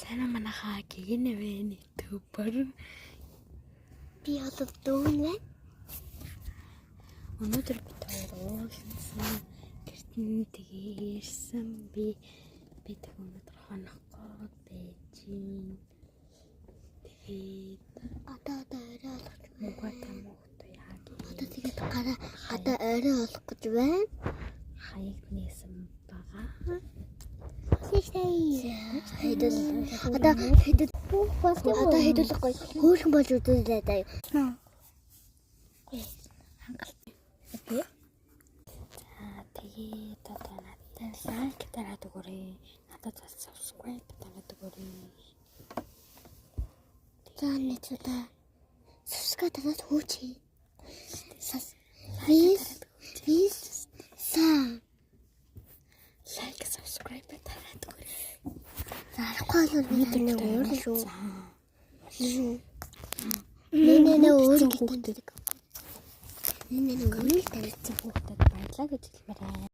Сайн манайхаа гэгнэвэн ютубер би одоо дүүнэ. Өнөөдөр бид хоёр уулзсан гэртэн тэгээрсэн би өнөөдөр хоноггоо бэжин тэгээд Одоо орой олох мугатай мохтой яг одоо тэгээд одоо орой олох гэж байна. хаяг нээсэн байгаа. Одоо хэдүүлэхгүй хөөрхөн болж үзүүлээ даа. Тэгээд одоо надад лайк дараад өгөөрэй. Надад бас subscribe дараад өгөөрэй. За нэг удаа subscribe дараад хөөчэй. Please Лайк subscribe дараад өгөөрэй. За арахгүй бол видео нэг уурна шүү. Нэнэ өөрөнгө хүүхдэд нэнэ өөрөнгө хүүхдэд баярлаа гэж хэлмээрээ.